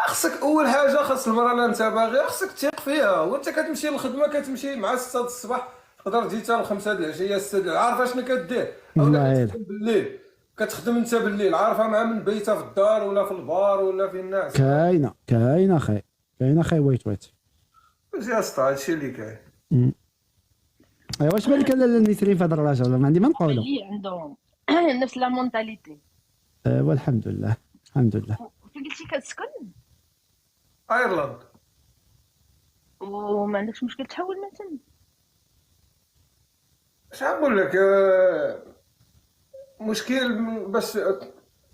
خصك اول حاجه خاص المراه اللي انت باغي خصك تثق فيها وانت كتمشي للخدمه كتمشي مع 6 الصباح تقدر تجي حتى ل 5 العشيه 6 عارفه شنو كدير ولا كتخدم بالليل كتخدم انت بالليل عارفه مع من بيتها في الدار ولا في البار ولا في الناس. كاينه اخي كاينه اخي ويت يا اسطى هادشي اللي كاين. ايوا واش بالك لاله نسرين في هذا الرجل ما عندي ما نقولوا اللي عندهم نفس لا مونتاليتي. ايوا الحمد لله الحمد لله. فين قلتي كتسكن ايرلند وما عندكش مشكل تحول من تما؟ اش نقول لك مشكل باش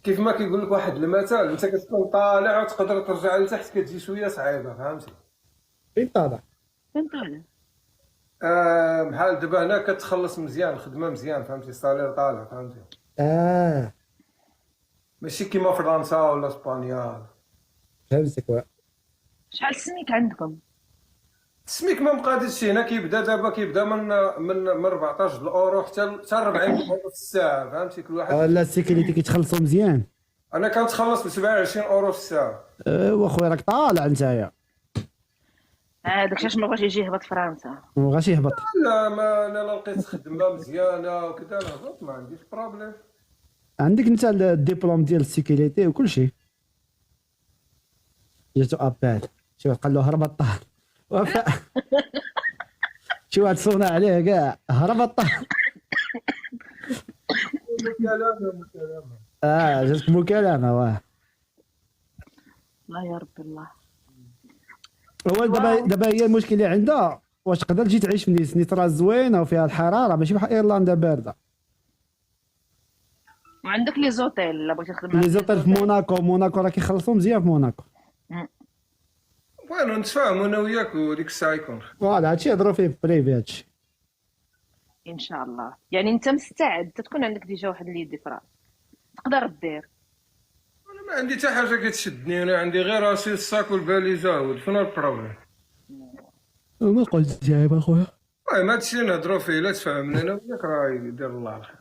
كيف ما كيقول لك واحد المثل انت كتكون طالع وتقدر ترجع لتحت كتجي شويه صعيبه فهمتي. فين طالع بحال دابا هنا كتخلص مزيان الخدمه مزيان فهمتي الصالير طالع فهمتي. ماشي كيما فرنسا ولا اسبانيا فهمتك. شحال السميك عندكم؟ السميك ما مقادش هنا كيبدا من 14 الاورو حتى 40 اورو في الساعه فهمتي كل واحد. لا السيكوريتي كيتخلصوا مزيان. انا كنتخلص ب 27 اورو في الساعه. ايوا خويا راك طالع نتايا. هذاك علاش ما بغاش يجي يهبط فرنسا. وغاش يهبط. لا ما انا لا لقيت خدمه مزيانه وكذا نهبط ما عنديش بروبليم. عندك انت الدبلوم ديال السيكوريتي وكل شيء. جاتو ابال شي واحد قال له هرب الطار وفاء. شي واحد صونا عليه كاع هرب الطار. مكالمه جاتك مكالمه واه. الله يا ربي الله. هو دابا هي المشكل اللي عندها واش تقدر تجي تعيش في نيس. نيس راه زوينه وفيها الحراره ماشي بحال ايرلندا بارده. وعندك لي زوتيل الا بغيتي تخدم لي زوطيل في موناكو راه كيخلصوا مزيان في موناكو. وين نتفاهموا انا وياك وديك الساعه يكون. فوالا هادشي يهضروا فيه بريفي هادشي. ان شاء الله. يعني انت مستعد تكون عندك ديجا واحد اليد فرا تقدر دير. انا ما عندي حتى حاجه كتشدني، انا عندي غير راسي الساك والفاليزه وشنو البروبليم. ما قلت يا اخويا. المهم هادشي نهضروا فيه الا تفاهمنا انا وياك راه يدير الله الخير.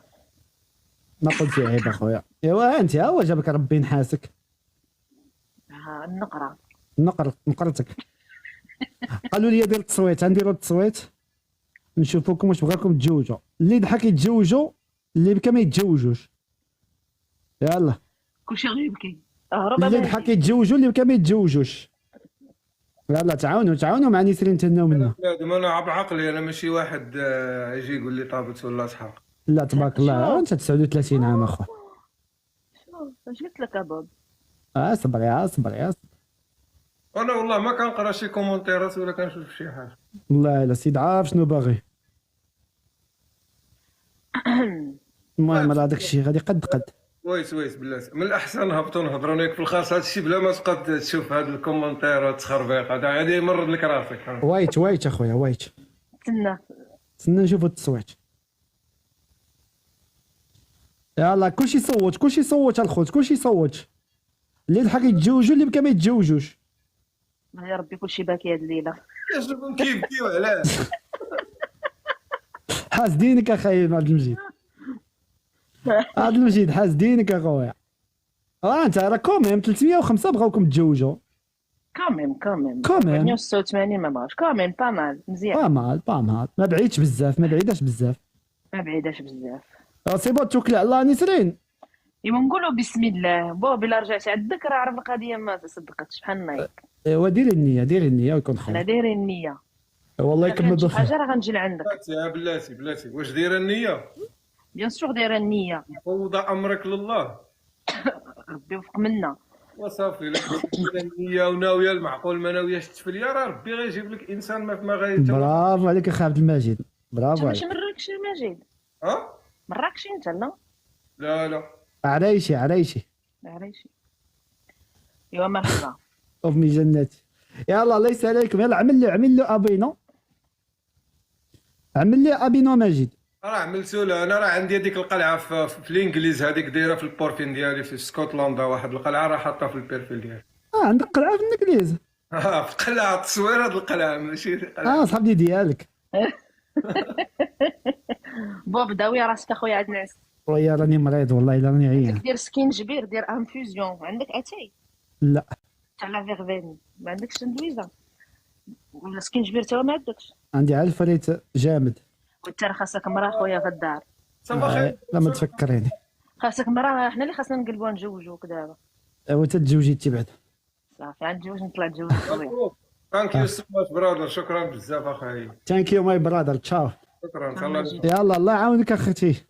ما قلت يا عيب اخويا. ايوا انت ها هو جابك ربي نحاسك. ها النقره. نقرتك. قالوا لي دير التصويت غنديروا التصويت نشوفوكم واش بغاكم تزوجوا. اللي ضحك يتزوجوا اللي بكى ما يتزوجوش. يلا كلشي غيبكي. هرب اللي ضحك يتزوجوا اللي بكى ما يتزوجوش. يلا تعاونوا مع نسرين تناو منا. بنادم انا بعقلي، انا ماشي واحد يجي يقول لي طابت ولا اسحاق. لا تبارك الله انت 39 عام اخويا. اش قلت لك ابوب؟ صبر يا صبر. انا والله ما كنقرا شي كومونتيرات ولا كنشوف شي حاجه. والله الا سيد عارف شنو باغي. المهم راه داك الشيء غادي قد ويس بلاتي من الاحسن نهبطوا نهضروا لك في الخاص هذا الشيء بلا ما تبقى تشوف هاد الكومونتيرات التخربيق هذا غادي يمرض لك راسك. وايت اخويا وايت. تسنى نشوفوا التصويت. يلا كلشي صوت الخوت كلشي صوت. اللي ضحك يتزوجوا اللي بكى ما يتزوجوش. يا ربي كلشي باكي هاد الليله. شوفهم كيبكيو علاش. حاسدينك اخاي عبد المجيد حاسدينك اخويا. انت راه كوميم 305 بغاوكم تتزوجوا. كاميم 86 ما بغاش كاميم با مال مزيان. با مال ما بعيدش بزاف ما بعيداش بزاف. سي بون توكل على الله نسرين. ايوا نقولوا بسم الله. بوب الا رجعتي عندك راه عرف القضيه ما تصدقتش بحال نايك. ايوا ديري النيه ويكون خير. انا دايرين النيه والله يكمل بالخير. حاجه راه غنجي لعندك. بلاتي واش دايره النيه؟ بيان سور دايره النيه. فوض امرك لله. ربي يوفق منا وصافي. لا دايره النيه وناويه المعقول ما ناوياش تفليا راه ربي غيجيب لك انسان ما غايتم. برافو عليك اخي عبد المجيد برافو عليك. ماشي مراكش مجيد. ها مراكش انت لا عريشي عريشي. ايوا مرحبا وفي جناتي. يلا الله يسهل عليكم. يلا عمل له ابينو. عمل لي ابينو مجيد. راه عملتو له انا. راه عندي هذيك القلعه في الانجليز هذيك دايره في البورفين ديالي في اسكتلندا. واحد القلعه راه حاطها في البيرفيل ديالي. عندك قلعه في الانجليز. في القلعه التصوير هاد القلعه ماشي قلعة. صاحبي ديالك. بوب داوي راسك اخويا عاد نعس. ويا راني مريض والله الا راني عيان. دير سكين جبير دير انفوزيون. عندك اتاي؟ لا تاع لا فيغفين. ما عندكش تندويزه ولا سكين جبير تا ما عندكش؟ عندي عالفريت جامد. وانت راه خاصك مرا خويا في الدار. صباح الخير. لا ما تفكريني. خاصك مرا. حنا اللي خاصنا نقلبوها نجوجوك دابا. وتتزوجي انت بعد. صافي غنتزوج نطلع نتزوج خويا. ثانك يو سو ماتش برادر. شكرا بزاف اخاي. ثانك يو ماي برادر تشاو. شكرا. يلا الله يعاونك اختي.